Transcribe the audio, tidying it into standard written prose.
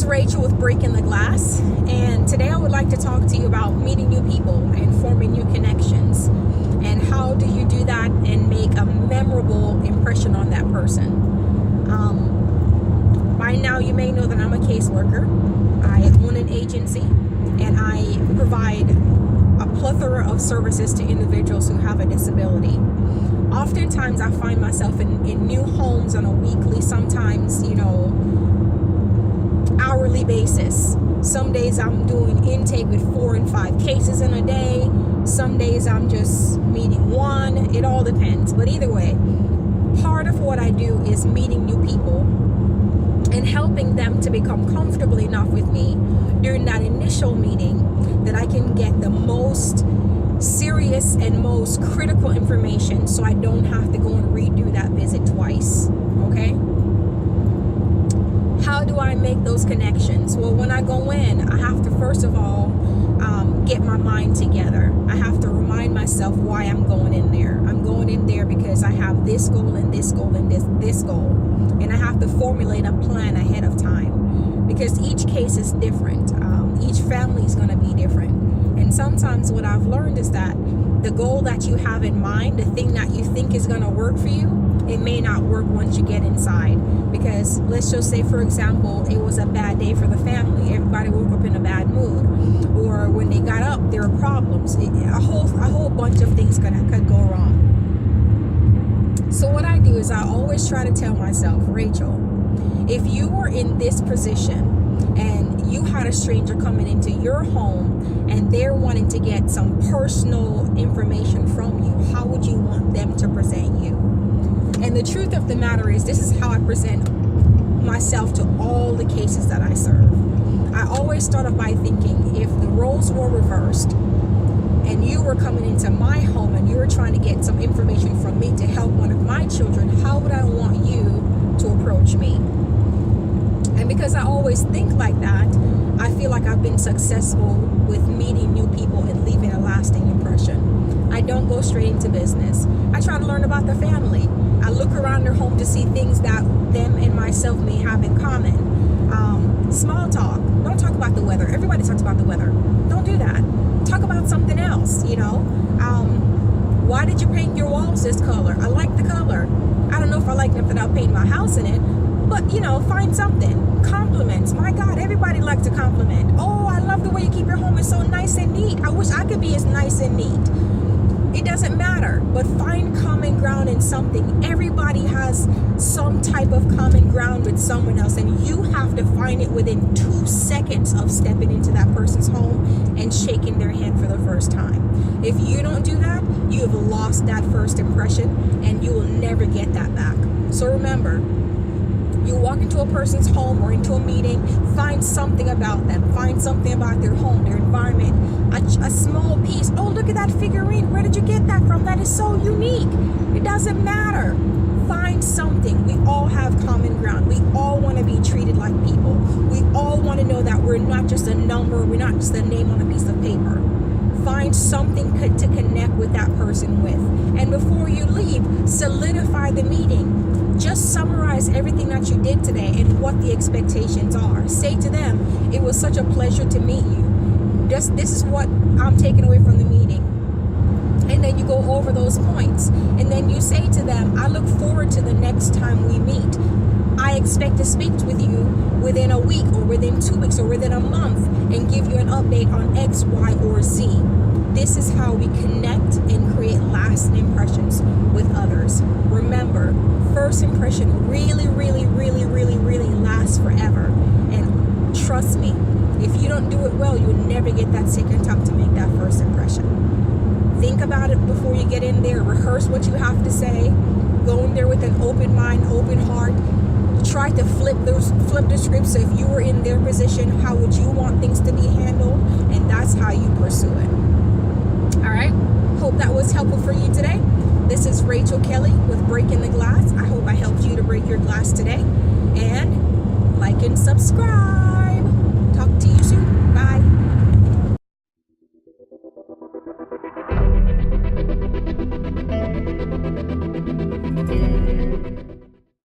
is Rachel with Breaking the Glass, and today I would like to talk to you about meeting new people and forming new connections, and how do you do that and make a memorable impression on that person. By now you may know that I'm a caseworker. I own an agency and I provide a plethora of services to individuals who have a disability. Oftentimes I find myself in new homes on a weekly, sometimes, hourly basis. Some days I'm doing intake with 4 and 5 cases in a day. Some days I'm just meeting one. It all depends. But either way, part of what I do is meeting new people and helping them to become comfortable enough with me during that initial meeting that I can get the most serious and most critical information so I don't have to go and redo that visit twice. Okay? How do I make those connections? Well, when I go in, I have to first of all get my mind together. I have to remind myself why I'm going in there. I'm going in there because I have this goal and this goal and this goal. And I have to formulate a plan ahead of time because each case is different. Each family is going to be different. And sometimes what I've learned is that the goal that you have in mind, the thing that you think is going to work for you, it may not work once you get inside. Because let's just say, for example, it was a bad day for the family. Everybody woke up in a bad mood. Or when they got up, there were problems. A whole bunch of things could go wrong. So what I do is I always try to tell myself, Rachel, if you were in this position and you had a stranger coming into your home and they're wanting to get some personal information from you, how would you want them to present you? And the truth of the matter is, this is how I present myself to all the cases that I serve. I always start off by thinking, if the roles were reversed and you were coming into my home and you were trying to get some information from me to help one of my children, how would I want you to approach me? And because I always think like that, I feel like I've been successful with meeting new people and leaving a lasting impression. I don't go straight into business. I try to learn about the family. I look around their home to see things that them and myself may have in common. Small talk. Don't talk about the weather. Everybody talks about the weather. Don't do that. Talk about something else, Why did you paint your walls this color? I like the color. I don't know if I like enough that I'll paint my house in it, but, find something. Compliments. My God, everybody likes to compliment. Oh, I love the way you keep your home. It's so nice and neat. I wish I could be as nice and neat. It doesn't matter, but find common ground in something. Everybody has some type of common ground with someone else, and you have to find it within 2 seconds of stepping into that person's home and shaking their hand for the first time. If you don't do that, you have lost that first impression, and you will never get that back. So remember, you walk into a person's home or into a meeting, find something about them, find something about their home, their environment, a small piece. Oh, look at that figurine. Where did you get that from? That is so unique. It doesn't matter. Find something. We all have common ground. We all want to be treated like people. We all want to know that we're not just a number. We're not just a name on a piece of paper. Find something to connect with that person with. And before you leave, solidify the meeting. Just summarize everything that you did today and what the expectations are. Say to them, it was such a pleasure to meet you. This is what I'm taking away from the meeting. And then you go over those points. And then you say to them, I look forward to the next time we meet. I expect to speak with you within a week or within 2 weeks or within a month and give you an update on X, Y, or Z. This is how we connect and create lasting impressions with others. Remember, first impression really, really, really, really, really lasts forever. And trust me, if you don't do it well, you'll never get that second time to make that first impression. Think about it before you get in there. Rehearse what you have to say. Go in there with an open mind, open heart. Try to flip the script. So if you were in their position, how would you want things to be handled? And that's how you pursue it. All right. Hope that was helpful for you today. This is Rachel Kelly with Breaking the Glass. I hope I helped you to break your glass today. And like and subscribe.